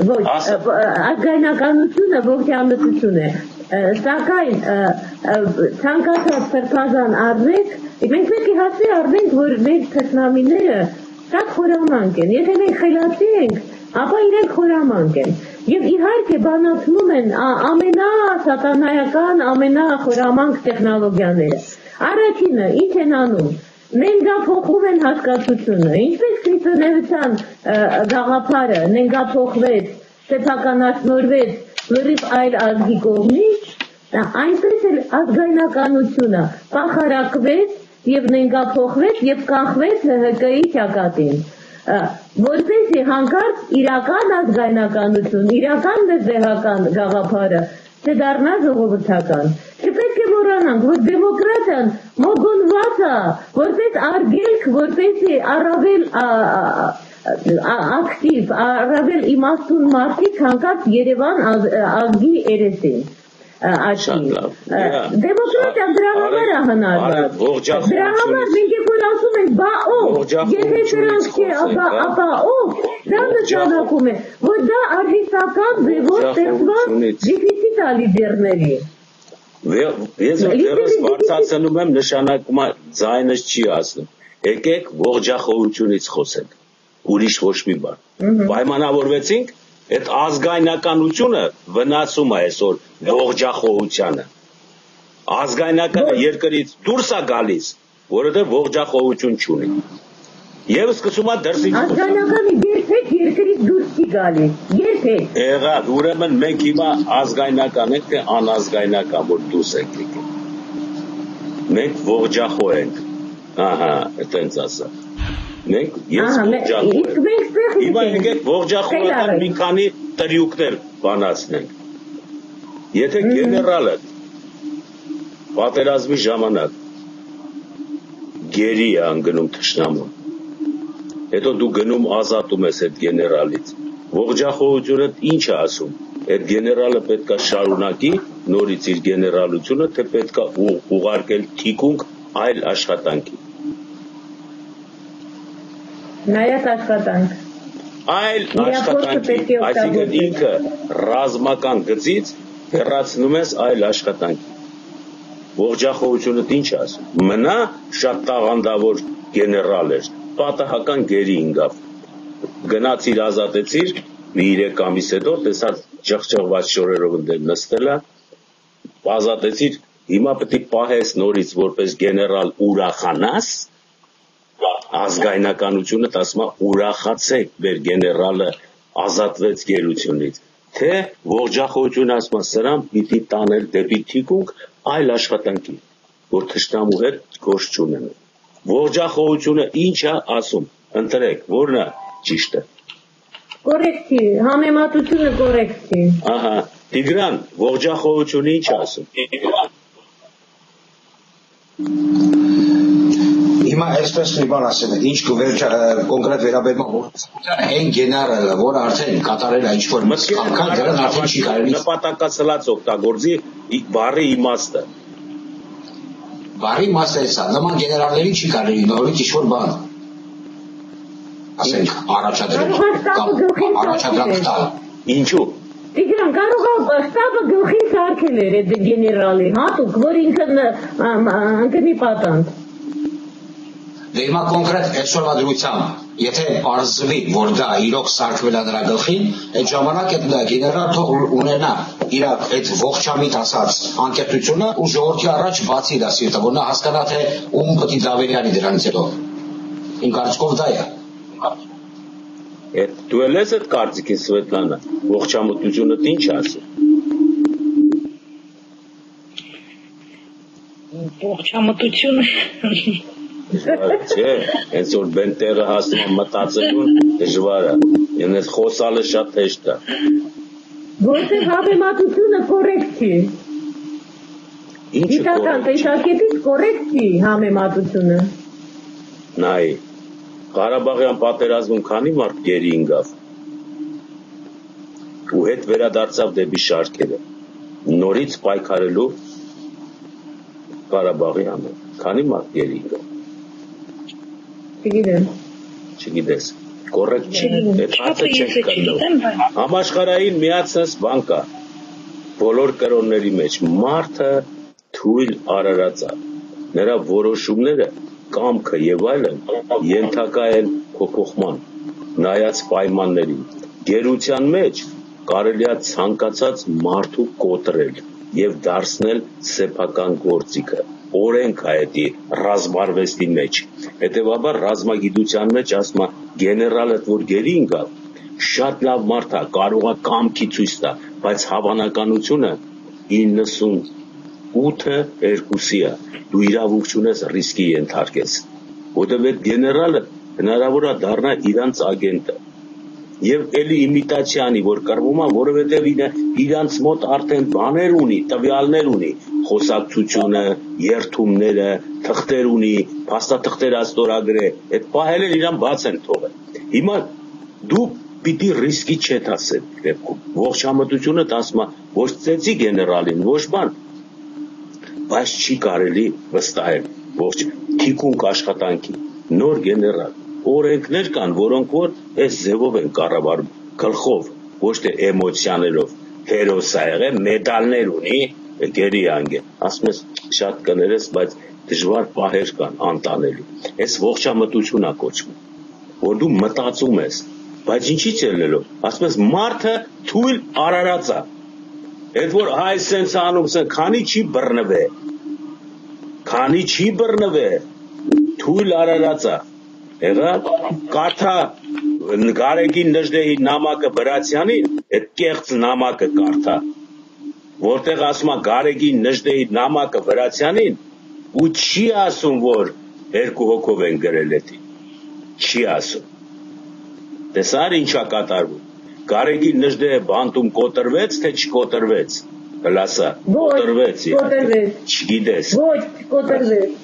B: Ոչ, ազգայնականությունը ողջամտություն է։ Սակայն ցանկացած սրբազան արժեք, մենք պետք է հասցի առնենք, որ մեր թշնամիները շատ խորամանկ են։ Եթե մենք խելացի ենք, ապա իրենք խորամանկ են։ Եվ իհարկե բանացնում են ամենասատանայական, ամենախորամանկ տեխնոլոգիաները։ Առաջինը ինչ են անում։ Նենգափոխում են հասկացությունը, ինչպես քրիստոնեության գաղափարը նենգափոխվեց, սեփականացնորվեց լրիվ այլ ազգի կողմից, այնպես էլ ազգայնականությունը պախարակվեց եւ նենգափոխվեց եւ կանխվեց ՀՀԿ-ի ճակատին։ որպեսզի հանկարծ իրական ազգայնականություն, իրական դեհական գաղափարը չդառնա ժողովրդական։ Չպետք է մոռանանք, որ դեմոկրատիան մոգունված է, որպես արգելք, որպեսզի առավել ակտիվ, առավել իմաստուն մարդիկ հանկարծ Երևան ազգի երեսին աչքի։ Դեմոկրատիան դրա համար է հնարավոր։ Դրա համար մենք որ ասում ենք, բա ով, եթե դրանք չէ, ապա ով, դա նշանակում է, որ դա արհեստական ձևով ստեղծված դեֆիցիտ է լիդերների։
A: Ես դեռս բարձրացնում եմ նշանակում է ձայնս չի ասում։ Եկեք ողջախոհությունից խոսենք, ուրիշ ոչ մի բան։ Պայմանավորվեցինք, այդ ազգայնականությունը վնասում է այսօր ողջախոհությանը։ Ազգայնականը երկրից դուրս է գալիս, որովհետև ողջախոհություն չունի։ Եվ սկսում է դրսից
B: ազգայնականը երբեք երկրից դուրս չի գալիս, երբեք։
A: Եղավ, ուրեմն մենք հիմա ազգայնական ենք, թե անազգայնական, որ դուրս ենք եկել։ Մենք ողջախոհ ենք։ Ահա, այդպես ասա։ Մենք ես ողջախոհ եմ։ Հիմա եկեք ողջախոհական մի քանի տրյուկներ բանացնենք։ Եթե գեներալը պատերազմի ժամանակ գերի է անգնում թշնամուն, հետո դու գնում ազատում ես այդ գեներալից, ողջախոհությունը ինչ է ասում, այդ գեներալը պետք է շարունակի նորից իր գեներալությունը, թե պետք է ուղարկել թիկունք այլ աշխատանքի։
B: Նայած աշխատանք։
A: Այլ աշխատանքի, այսինքն ինքը ռազմական գծից հեռացնում ես այլ աշխատանքի։ Ողջախոհությունը ինչ ասում, մնա շատ տաղանդավոր գեներալ էր, պատահական գերի ինգավ, գնացիր ազատեցիր, մի 3 ամիս հետո տեսած ճղճղված շորերով ընդել նստելա, ազատեցիր, հիմա պետք է պահես նորից որպես գեներալ ուրախանաս, ազգայնականությունը ասում է ուրախացեք, մեր գեներալը ազատվեց գերությունից, թե ողջախոհությունը ասում է սրան պիտի տանել դեպի թիկունք այլ աշխատանքի, որ թշնամու հետ գործ չունենան։ Ողջախոհությունը ինչ է ասում, ընտրեք, որն է ճիշտը։
B: Կորեկտ չի, համեմատությունը կորեկտ չի։
A: Ահա, Տիգրան, ողջախոհությունը ինչ է ասում։
D: Հիմա այսպես մի բան ասեմ, ինչ կոնկրետ վերաբերում այն գեներալը, որ արդեն կատարել է ինչ-որ անգամ, դրան արդեն չի կարելի
A: նպատակասլաց օգտագործի բառի իմաստը։
D: Բառի իմաստը է սա, նման գեներալների չի կարելի նորից ինչ-որ բան ասենք առաջադրանք տալ։
A: Ինչու։
B: Տիգրան, կարող է շտաբը գլխին սարքել էր այդ գեներալի, հատուկ, որ ինքը ընկնի պատանդ։
D: Դե հիմա կոնկրետ այսօրվա դրությամբ, եթե պարզվի, որ դա իրոք սարքվել է նրա գլխին, այդ ժամանակ այդ գեներալ թող ունենա իր այդ ողջամիտ ասած անկեղծությունը ու ժողովրդի առաջ բացի դա սիրտը, որ նա հասկանա, թե ում պետք է դավերյանի դրանից հետո։ Իմ կարծիքով դա է։
A: Դու էլ ես այդ կարծիքին Սվետլանա, ողջամտությունը ինչ ասում։
C: Ողջամտությունը
A: Չէ, հենց որ բենտերը հասնում մտածելուն դժվար է, ես խոսալը շատ հեշտ է։
B: Որտեղ համեմատությունը կորեկտ չի։
A: Ինչը
B: գիտական տեսակետից կորեկտ չի համեմատությունը։
A: Նայ, Ղարաբաղյան պատերազմում քանի մարդ գերի ինգավ ու հետ վերադարձավ դեպի շարքերը, նորից պայքարելու Ղարաբաղի համար, քանի մարդ գերի ինգավ։ Չգիտես, կորեկտ չի, այդ հացը չենք կրնով։ Համաշխարհային միացած բան կա, բոլոր կրոնների մեջ մարդը թույլ արարած է, նրա որոշումները, կամքը եւ այլն ենթակա են փոփոխման, նայած պայմաններին։ Գերության մեջ կարելի է ցանկացած մարդու կոտրել եւ դարձնել սեփական գործիքը։ Օրենք է դա ռազմարվեստի մեջ։ Հետևաբար ռազմագիտության մեջ ասում է գեներալը որ գերի ինգավ, շատ լավ մարդ է, կարող է կամքի ցույց տա, բայց հավանականությունը 98-2-ի է։ Դու իրավունք չունես ռիսկի ենթարկես։ Որտեղ այդ գեներալը հնարավոր է դառնա իրանց ագենտը։ Եվ էլի իմիտացիանի, որ կրվում է, որովհետև իրանց մոտ արդեն բաներ ունի, տվյալներ ունի, խոսակցությունը, երթումները, թղթեր ունի, փաստաթղթեր ստորագրե, այդ պահել իրան բաց են թողել։ Հիմա դու պիտի ռիսկի չեք ասել դեպքում։ Ողջ համատությունը ասում է, ոչ ծեծի գեներալին, ոչ բան, բայց չի կարելի վստահել ողջ թիկունք աշխատանքի նոր գեներալ։ Օրենքներ կան, որոնք որ այս ձևով են կառավարում, գլխով, ոչ թե էմոցիաներով, հերոս ա եղել, մեդալներ ունի, գերի անգե։ Ասում ես շատ կներես, բայց դժվար պահեր կան անտանելի։ Այս ողջամտություն ա կոչվում, որ դու մտածում ես, բայց ինչի՞ ելնելով։ Ասում ես մարդը թույլ արարած ա։ Այդ որ հայ սենց անում, քանի չի բռնվե։ Քանի չի բռնվե, թույլ արարած ա։ Եղավ կարթա Գարեգին Նժդեհի նամակը Վրացյանին, այդ կեղծ նամակը կարթա, որտեղ ասում է Գարեգին Նժդեհի նամակը Վրացյանին, ու չի ասում, որ 2 հոգով են գրել էդի, չի ասում։ Տեսար ինչա կատարվում։ Գարեգին Նժդեհը բանտում կոտրվեց, թե չկոտրվեց, հլասա, կոտրվեց, չգիտես։
B: Ոչ, կոտրվեց։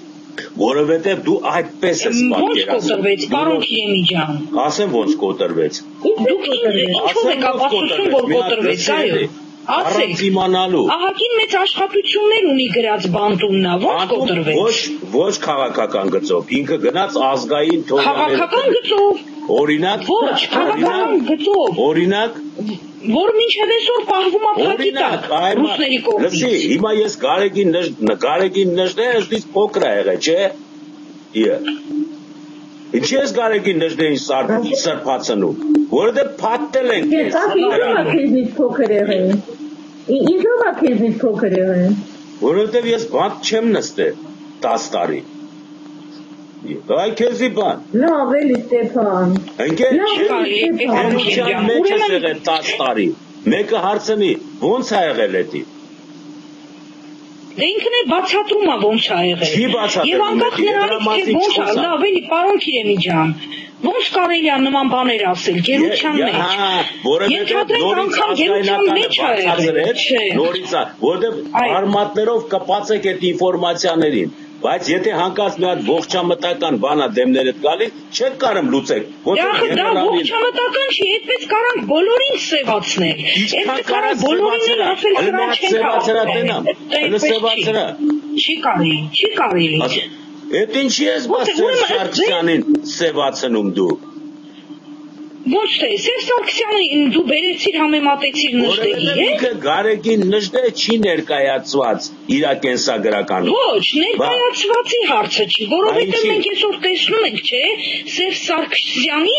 A: Որովհետև դու այդպես ես պատկերացնում։
C: Ոնց կոտրվեց, պարոն Քիրեմիջան։
A: Ասեմ ոնց կոտրվեց։
C: Դուք ինչով եք ապացուցում, որ կոտրվեց, այո։
A: Առանց իմանալու։
C: Ահագին մեծ աշխատություններ ունի գրած բանտումնա, ոնց կոտրվեց։
A: Ոչ քաղաքական գծով, ինքը գնաց ազգային թողանել։
C: Քաղաքական գծով։
A: Օրինակ։
C: Ոչ, քաղաքական գծով։
A: Օրինակ։
C: Որ մինչև այսօր պահվում է փակի տակ ռուսների կողմից։
A: Լսի, հիմա ես Գարեգին Նժդեհը փոքր ա եղել, չէ՞։ Ինչի՞ ես Գարեգին Նժդեհին սրբացնում, որովհետև փաթել ենք։
B: Ինձով ա քեզնից փոքր եղել։ Ինձով ա քեզնից փոքր եղել։
A: Որովհետև ես բանտ չեմ նստել 10 տարի։ Այ քեզի բան։
B: Լավ էլի Ստեփան։
A: Ընկեր, հերության մեջ ես եղել 10 տարի։ Մեկը հարցնի, ո՞նց ա եղել էդի։
C: Դե ինքն է բացատրում է ոնց ա եղել։
A: Չի բացատրում։
C: Եվ անկախ նրանից թե ոնց ա, լավ էլի պարոն Քիրեմիջան։ Ոնց կարելի է նման բաներ ասել գերության մեջ։
A: Որովհետև նորից ազգայնական բացատրեց, նորից ա, որովհետև արմատներով կպացեք այդ ինֆորմացիաներին։ Բայց եթե հանկարծ մի հատ ողջամտական բանա դեմներդ գալիս, չեք կարում լուծեք։
C: Դա ողջամտական չի, այդպես կարանք բոլորին սևացնել։ Այդպես կարանք բոլորին ասել սրանք չեն
A: կարող։
C: Չի կարելի։
A: Այդ ինչի ես Սերժ Սարգսյանին սևացնում դու։
C: Ոչ թե Սերժ Սարգսյանին դու բերեցիր համեմատեցիր Նժդեհի հետ։
A: Ինքը Գարեգին Նժդեհը չի ներկայացված իր կենսագրականում։
C: Ոչ, ներկայացվածի հարցը չի, որովհետև մենք այսօր տեսնում ենք, չէ, Սերժ Սարգսյանի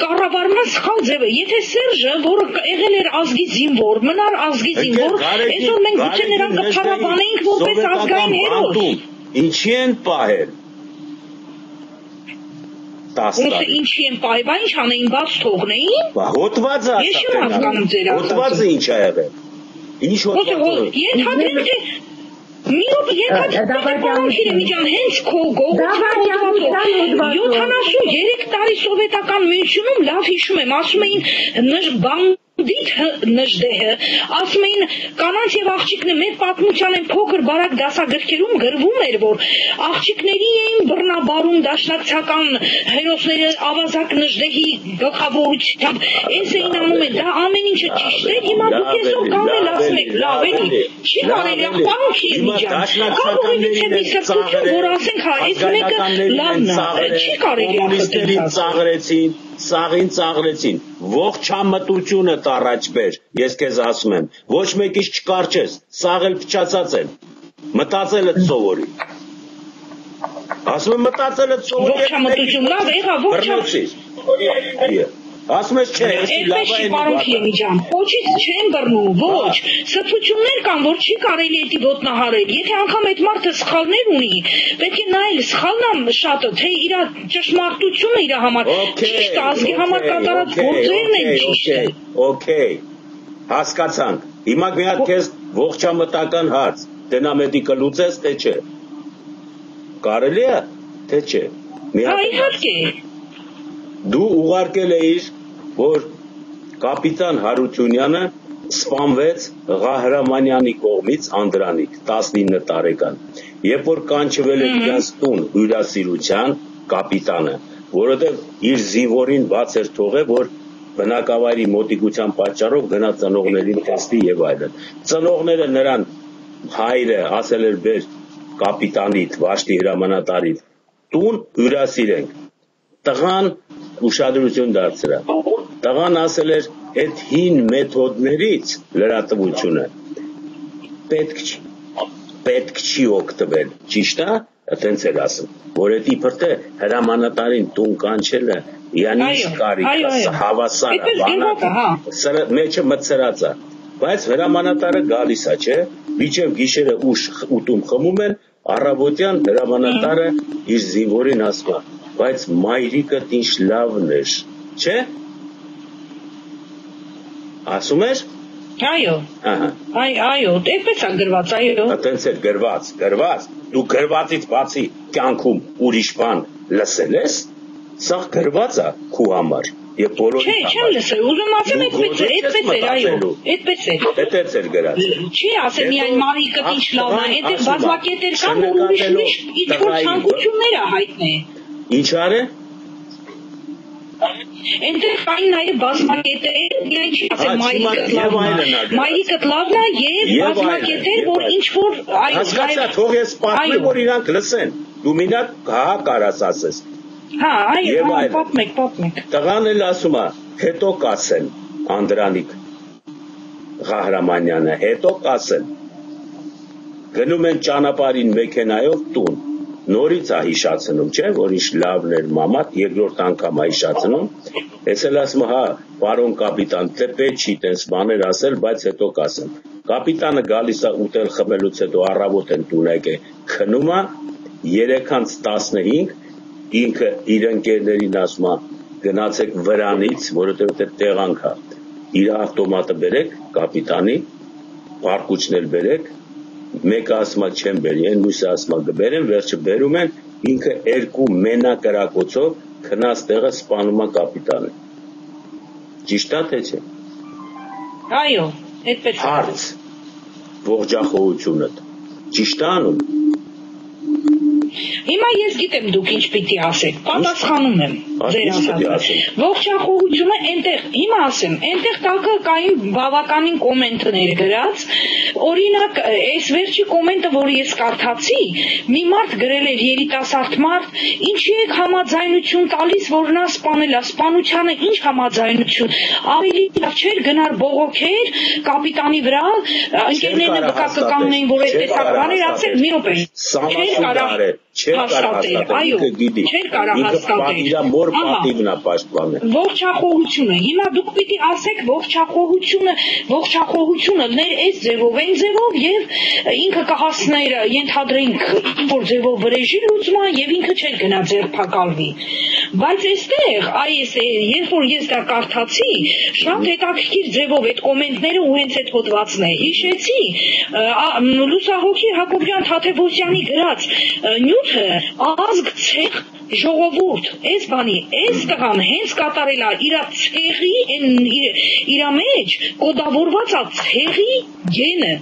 C: կառավարման սխալ ձևը։ Եթե Սերժը, որը եղել էր ազգի զինվոր, մնար ազգի զինվոր, այսօր մենք գուցե նրան կփառաբանեինք որպես ազգային հերոս։
A: Ինչի են պահել։
C: Ոնց ինչի են պահել, բա ինչ անեին, բաց թողնեին։
A: Բա հոտվածը ասա։
C: Ես չեմ հասկանում ձեր ասածը։
A: Հոտվածը ինչ ա եղել։ Ինչ հոտվածը։
C: Ենթադրենք թե մի օր ենթադրենք պարոն Քիրեմիջան հենց քո գողության 73 տարի սովետական Մյունխենում լավ հիշում եմ, ասում էին Դիթ Նժդեհը, ասում էին կանանց եւ աղջիկներ մեր պատմության են փոքր բարակ դասագրքերում գրվում էր, որ աղջիկների էին բռնաբարում դաշնակցական հերոսները ավազակ Նժդեհի գլխավորությամբ, այս էին անում են, դա ամեն ինչը ճիշտ էր, հիմա դուք այսօր կանել ասում եք, լավ էլի, չի կարելի, պարոն Քիրեմիջան, կարող է իցե մի սրտություն, որ ասենք, հա, այս մեկը լավն է, չի կարելի
A: Սաղին ծաղրեցին, ողջամտությունը առաջ բեր, ես քեզ ասում եմ, ոչ մեկից չկարճես, սաղել փչացած են, մտածել ըդ սովորի, ասում եմ մտածել ըդ սովորի,
C: ողջամտություն, լավ, եղա, ողջամտություն,
A: ասում ես չէ, եսի լավա են
C: պարոն Քիրեմիջան, պոչից չեն բռնում, ոչ, սրբություններ կան, որ չի կարելի էդի ոտնահարել, եթե անգամ այդ մարդը սխալներ ունի, պետք է նայել սխալն է շատը, թե իր ճշմարտությունը իր համար, ճիշտ ազգի համար կատարած գործերն են ճիշտը։
A: Okay, հասկացանք, հիմա մի հատ քեզ ողջամտական հարց, դենամետի կլուծես, թե չէ, կարելի է, թե չէ,
C: իհարկե,
A: Դու ուղարկել էիր, որ կապիտան Հարությունյանը սպանվեց Ղահրամանյանի կողմից Անդրանիկ 19 տարեկան, երբ որ կանչվել է իրենց տուն հյուրասիրության կապիտանը, որովհետև իր զինվորին բաց էր թողել, որ բնակավայրի մոտիկության պատճառով գնա ծնողներին տեսնի եւ այլն։ Ծնողները նրան հայրը ասել էր բեր կապիտանիդ, Վաշտի հրամանատարիդ տուն հյուրասիրենք։ Տղան ուշադրություն դարձրավ։ Տղան ասել էր այդ հին մեթոդներից լրատվությունը պետք չի օգտվել, ճիշտ է, այդպես էր ասում, որ այդ իբր թե հրամանատարին տուն կանչելը յանի կարիք հավասար է, մեջը մտցրած է, բայց հրամանատարը գալիս է, չէ, մինչև գիշերը ուտում խմում են, առավոտյան հրամանատարը իր զինվորին ասում է, բայց մայրիկդ ինչ լավն էր, չէ, ասում էր,
C: այո, այդպես է գրված, այո,
A: այդպես էր գրված, դու գրվածից բացի կյանքում ուրիշ բան լսել ես, սա գրված է քու համար եւ բոլորի
C: համար։ Չէ, չեմ լսել, ուզում ասեմ այդպես էր, այո, այդպես էր
A: գրած։
C: Չի ասել միայն Մարիկը ինչ լավ է, այդտեղ բազմակետեր կան, որ ուրիշ ինչ-որ ցանկություններ է հայտնել։
A: Ինչ արե։
C: Այնտեղ կային նաև բազմակետեր, միայն չի ասել Մայրիկը լավն է եւ բազմակետեր, որ ինչ-որ
A: հասկացա, թող ես պատմեմ, որ իրանք լսեն։ Դու մինակ հա կարաս ասես։
C: Հա, այո, պատմեք։
A: Տղան էլ ասում է, հետո կասեն Անդրանիկ Ղահրամանյանը, հետո կասեն։ Գնում են ճանապարհին մեքենայով տուն։ Նորից է հիշացնում, չէ, որ ինչ լավն էր մամատ, երկրորդ անգամ է հիշացնում, ես էլ ասում հա, պարոն կապիտան, թե պետք չի տես բաներ ասել, բայց հետո կասեմ, կապիտանը գալիս է ուտել խմելուց հետո առավոտ են տուն եկե, քնում է 3:15, ինքը իր ընկերներին ասում է, գնացեք վրանից, որովհետև այդ տեղանք է, իր ավտոմատը բերեք, կապիտանի, պարկուճն էլ բերեք, մեկը ասում է չեմ բերի, այն մյուսը ասում է կբերեն, վերջը բերում են, ինքը երկու մենակ կրակոցով քնած տեղը սպանում է կապիտանը։ Ճիշտ է թե չէ։
C: Այո, այդպես է։
A: Հարց, ողջախոհությունդ, ճիշտ է անում։
C: Հիմա ես գիտեմ դուք ինչ պիտի ասեք, պատասխանում եմ ձեր ասածը։ Ողջախոհությունը այնտեղ, հիմա ասեմ, այնտեղ տակը կային բավականին կոմենտներ գրած, օրինակ, այս վերջի կոմենտը, որ ես կարդացի, մի մարդ գրել էր երիտասարդ մարդ, ինչի եք համաձայնություն տալիս, որ նա սպանել է, սպանությանը ինչ համաձայնություն, ավելի լավ չէր գնար բողոքեր կապիտանի վրա, ընկերներն վկա կկանգնեին, որ այդ տեսակ բաներ ասել, մի րոպե, չէր կարող հաստատել, այո, չէր կարող հաստատել։
A: Իր մոր պատիվն է պաշտպանել։
C: Ողջախոհությունը, հիմա դուք պիտի ասեք ողջախոհությունը ներ այս ձևով, այն ձևով եւ ինքը կհասներ, ենթադրենք, որ ձևով վրեժի լուծման եւ ինքը չէր գնա ձերբակալվի։ Բայց այստեղ, երբ որ ես դա կարդացի, շատ հետաքրքիր ձևով այդ կոմենտները ու հենց այդ հոդվածն է հիշեցի, լուսահոգի Հակոբյան Թադևոսյանի գրած նյութը ազգ ցեղ ժողովուրդ, այս բանի, այս տղան հենց կատարել է իր ցեղի, իր մեջ կոդավորված է ցեղի գենը,